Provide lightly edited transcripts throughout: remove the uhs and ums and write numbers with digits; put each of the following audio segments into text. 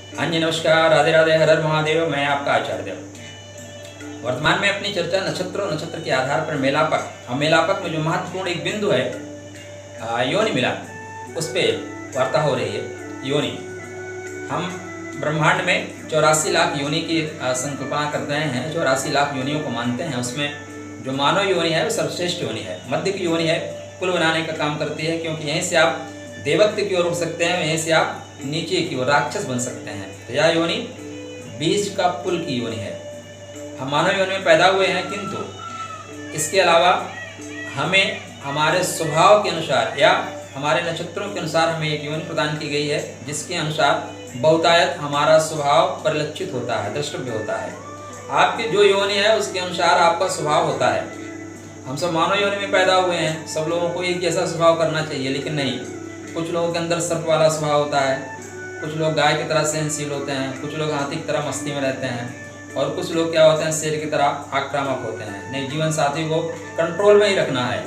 हाँ जी, नमस्कार, राधे राधे, हर हर महादेव। मैं आपका आचार्य देव। वर्तमान में अपनी चर्चा नक्षत्र और नक्षत्र के आधार पर मेलापक मेलापक में जो महत्वपूर्ण एक बिंदु है योनि मिलान, उस पर वार्ता हो रही है। योनि, हम ब्रह्मांड में 84 लाख योनि की संकल्पना करते हैं, 84 लाख योनियों को मानते हैं। उसमें जो मानव योनि है वो सर्वश्रेष्ठ योनि है, मध्य की योनि है, कुल बनाने का काम करती है, क्योंकि यहीं से आप देवत्व की ओर उठ सकते हैं, यहीं से आप नीचे की ओर राक्षस बन सकते हैं। तो यह योनि बीज का पुल की योनि है। हम मानव योनि में पैदा हुए हैं, किंतु इसके अलावा हमें हमारे स्वभाव के अनुसार या हमारे नक्षत्रों के अनुसार हमें एक योनि प्रदान की गई है, जिसके अनुसार बहुतायत हमारा स्वभाव परिलक्षित होता है, द्रष्टव्य होता है। आपकी जो योनि है उसके अनुसार आपका स्वभाव होता है। हम सब मानव योनि में पैदा हुए हैं, सब लोगों को एक जैसा स्वभाव करना चाहिए, लेकिन नहीं। कुछ लोगों के अंदर सर्प वाला स्वभाव होता है, कुछ लोग गाय की तरह सहनशील होते हैं, कुछ लोग हाथी की तरह मस्ती में रहते हैं, और कुछ लोग क्या होते हैं, शेर की तरह आक्रामक होते हैं। नहीं, जीवन साथी को कंट्रोल में ही रखना है।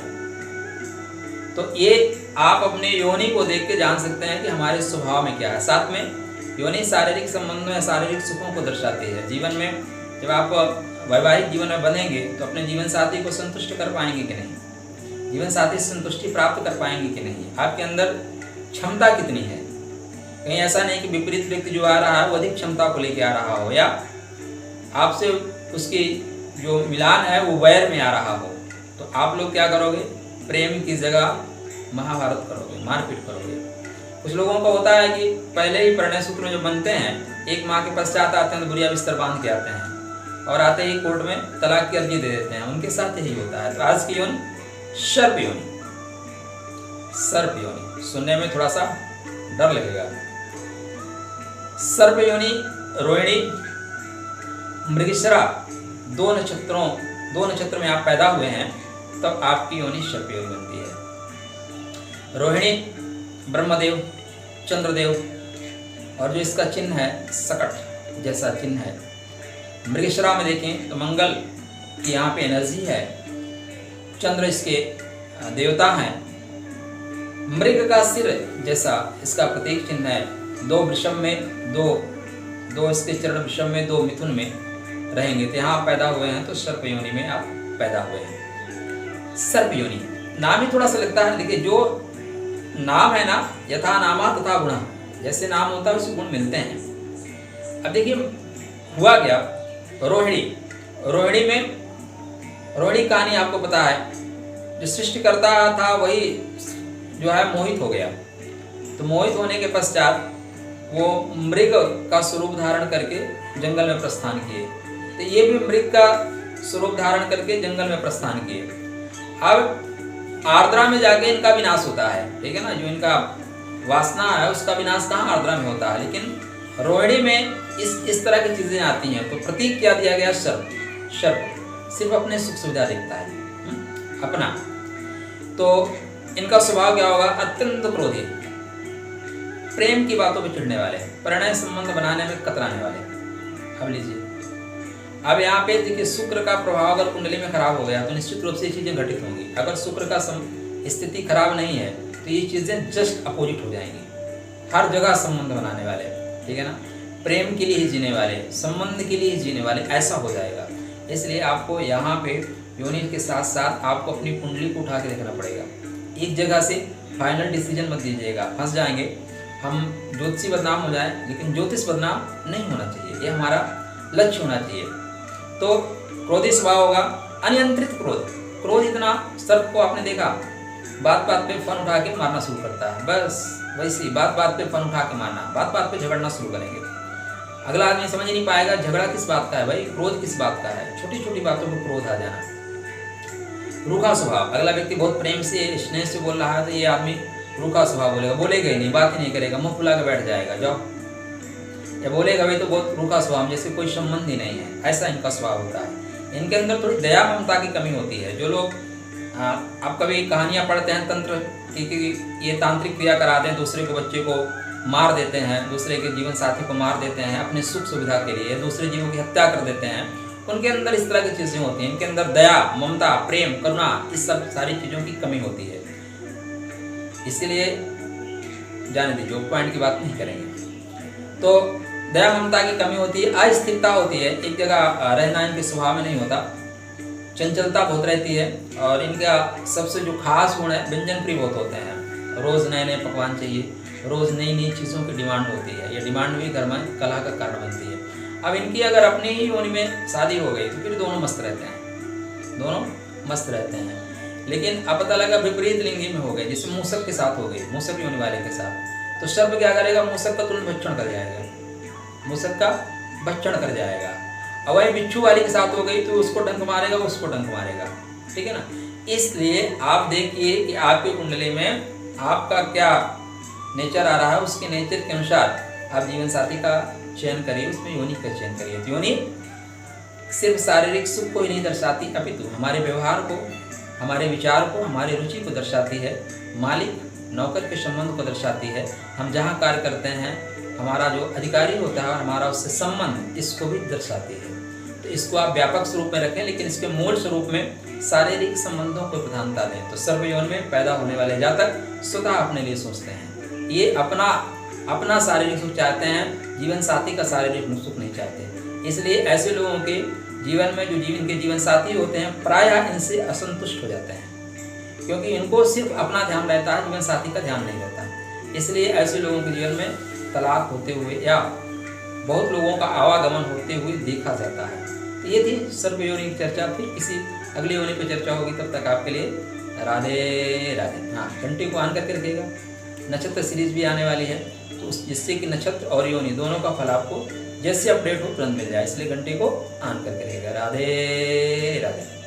तो ये आप अपने योनि को देख के जान सकते हैं कि हमारे स्वभाव में क्या है। साथ में योनि शारीरिक संबंधों या शारीरिक सुखों को दर्शाती है। जीवन में जब आप वैवाहिक जीवन में बनेंगे तो अपने जीवन साथी को संतुष्ट कर पाएंगे कि नहीं, जीवन साथी से संतुष्टि प्राप्त कर पाएंगे कि नहीं, आपके अंदर क्षमता कितनी है। कहीं ऐसा नहीं कि विपरीत व्यक्ति जो आ रहा है वो अधिक क्षमता को लेके आ रहा हो, या आपसे उसकी जो मिलान है वो वैर में आ रहा हो। तो आप लोग क्या करोगे, प्रेम की जगह महाभारत करोगे, मारपीट करोगे। कुछ लोगों का होता है कि पहले ही परिणय सूत्र में जो बनते हैं, एक माह के पश्चात आते हैं तो बुढ़िया बिस्तर बांध के आते हैं, और आते ही कोर्ट में तलाक की अर्जी दे देते हैं। उनके साथ यही होता है। तो आज की योनि सर्प योनि, सर्प योनि सुनने में थोड़ा सा डर लगेगा। सर्प योनि, रोहिणी, मृगशिरा, दो नक्षत्र में आप पैदा हुए हैं, तब तो आपकी योनि सर्प योनि बनती है। रोहिणी ब्रह्मदेव, चंद्रदेव, और जो इसका चिन्ह है सकट जैसा चिन्ह है। मृगशिरा में देखें तो मंगल की यहाँ पे एनर्जी है, चंद्र इसके देवता हैं, मृग का सिर जैसा इसका प्रतीक चिन्ह है। दो वृषभ में, दो इसके चरण वृषभ में, दो मिथुन में रहेंगे। तो यहाँ पैदा हुए हैं, तो सर्प योनि में आप पैदा हुए हैं। सर्प योनि नाम ही थोड़ा सा लगता है। देखिए, जो नाम है ना, यथा नामा तथा गुण, जैसे नाम होता है वैसे गुण मिलते हैं। अब देखिए हुआ क्या, रोहिणी में, रोहिणी कहानी आपको पता है, जो सृष्टिकर्ता था वही जो है मोहित हो गया। तो मोहित होने के पश्चात वो मृग का स्वरूप धारण करके जंगल में प्रस्थान किए। तो ये भी मृग का स्वरूप धारण करके जंगल में प्रस्थान किए। अब आर्द्रा में जाके इनका विनाश होता है, ठीक है ना। जो इनका वासना है उसका विनाश कहाँ, आर्द्रा में होता है। लेकिन रोहिणी में इस तरह की चीजें आती हैं। तो प्रतीक क्या दिया गया, सर्प सिर्फ अपने सुख सुविधा देखता है, अपना। तो इनका स्वभाव क्या होगा, अत्यंत क्रोधी, प्रेम की बातों पर चिढ़ने वाले, प्रणय संबंध बनाने में कतराने वाले। अब लीजिए, अब यहाँ पे देखिए, शुक्र का प्रभाव अगर कुंडली में खराब हो गया तो निश्चित रूप से ये चीजें घटित होंगी। अगर शुक्र का स्थिति खराब नहीं है तो ये चीजें जस्ट अपोजिट हो जाएंगी। हर जगह संबंध बनाने वाले, ठीक है ना, प्रेम के लिए ही जीने वाले, संबंध के लिए ही जीने वाले, ऐसा हो जाएगा। इसलिए आपको यहाँ पे योनि के साथ साथ आपको अपनी कुंडली को उठा के देखना पड़ेगा। एक जगह से फाइनल डिसीजन मत दीजिएगा, फंस जाएंगे। हम ज्योतिषी बदनाम हो जाए, लेकिन ज्योतिष बदनाम नहीं होना चाहिए, ये हमारा लक्ष्य होना चाहिए। तो क्रोधी स्वभाव होगा, अनियंत्रित क्रोध इतना, सर्प को आपने देखा, बात बात पे फन उठा के मारना शुरू करता है। बस वैसे बात बात पे फन उठा के मारना, बात बात पे झगड़ना शुरू करेंगे। अगला आदमी समझ नहीं पाएगा झगड़ा किस बात का है, भाई क्रोध किस बात का है। छोटी छोटी बातों पर क्रोध आ जाना। रूखा स्वभाव, अगला व्यक्ति बहुत प्रेम से स्नेह से बोल रहा है, तो ये आदमी रूखा स्वभाव बोलेगा ही नहीं, बात ही नहीं करेगा, मुंह फुला के बैठ जाएगा। जाओ, या बोलेगा भाई तो बहुत रूखा स्वभाव, जैसे कोई संबंध ही नहीं है, ऐसा इनका स्वभाव होता है। इनके अंदर थोड़ी दया ममता की कमी होती है। जो लोग आप कभी कहानियां पढ़ते हैं तंत्र कि ये तांत्रिक क्रिया कराते हैं, दूसरे को, बच्चे को मार देते हैं, दूसरे के जीवन साथी को मार देते हैं अपने सुख सुविधा के लिए, दूसरे जीवों की हत्या कर देते हैं, उनके अंदर इस तरह की चीजें होती हैं। इनके अंदर दया, ममता, प्रेम, करुणा, इस सब सारी चीजों की कमी होती है। इसीलिए जाने दीजिए, पॉइंट की बात नहीं करेंगे। तो दया ममता की कमी होती है, अस्थिरता होती है, एक जगह रहना इनके स्वभाव में नहीं होता, चंचलता बहुत रहती है। और इनका सबसे जो खास गुण है, व्यंजन प्रिय बहुत होते हैं। रोज़ नए नए पकवान चाहिए, रोज़ नई नई चीज़ों की डिमांड होती है। ये डिमांड भी घर में कलह का कारण बनती है। अब इनकी अगर अपनी ही योनि में शादी हो गई तो फिर दोनों मस्त रहते हैं, दोनों मस्त रहते हैं। लेकिन अब पता लगा विपरीत लिंगी में हो गए, जैसे मूसक के साथ हो गई, मूसक योनि वाले के साथ, तो सर्प क्या करेगा, मूसक का तुरंत भक्षण कर जाएगा, मूसक का भक्षण कर जाएगा। अब वही बिच्छू वाली के साथ हो गई तो उसको डंक मारेगा, उसको डंक मारेगा, ठीक है ना। इसलिए आप देखिए कि आपकी कुंडली में आपका क्या नेचर आ रहा है, उसके नेचर के अनुसार आप जीवन साथी का चयन करिए, उसमें योनि का चयन करिए। तो योनि सिर्फ शारीरिक सुख को ही नहीं दर्शाती, अपितु हमारे व्यवहार को, हमारे विचार को, हमारी रुचि को दर्शाती है, मालिक नौकर के संबंध को दर्शाती है। हम जहाँ कार्य करते हैं, हमारा जो अधिकारी होता है हमारा उससे संबंध, इसको भी दर्शाती है। तो इसको आप व्यापक स्वरूप में रखें, लेकिन इसके मूल स्वरूप में शारीरिक संबंधों को प्रधानता दें। तो सर्व यौन में पैदा होने वाले जातक स्वतः अपने लिए सोचते हैं, ये अपना शारीरिक सुख चाहते हैं, जीवन साथी का शारीरिक सुख नहीं चाहते। इसलिए ऐसे लोगों के जीवन में जो इनके जीवन साथी होते हैं प्रायः इनसे असंतुष्ट हो जाते हैं, क्योंकि इनको सिर्फ अपना ध्यान रहता है, जीवन साथी का ध्यान नहीं रहता। इसलिए ऐसे लोगों के जीवन में तलाक होते हुए या बहुत लोगों का आवागमन होते हुए देखा जाता है। तो ये थी सर्व योनि की चर्चा। फिर किसी अगली योनि पर चर्चा होगी, तब तक आपके लिए राधे राधे। हाँ, घंटी को ऑन करके रखिएगा, नक्षत्र सीरीज भी आने वाली है, तो जिससे कि नक्षत्र और योनि दोनों का फल आपको जैसे अपडेट हो तुरंत मिल जाए, इसलिए घंटी को ऑन करके रखिएगा। राधे राधे।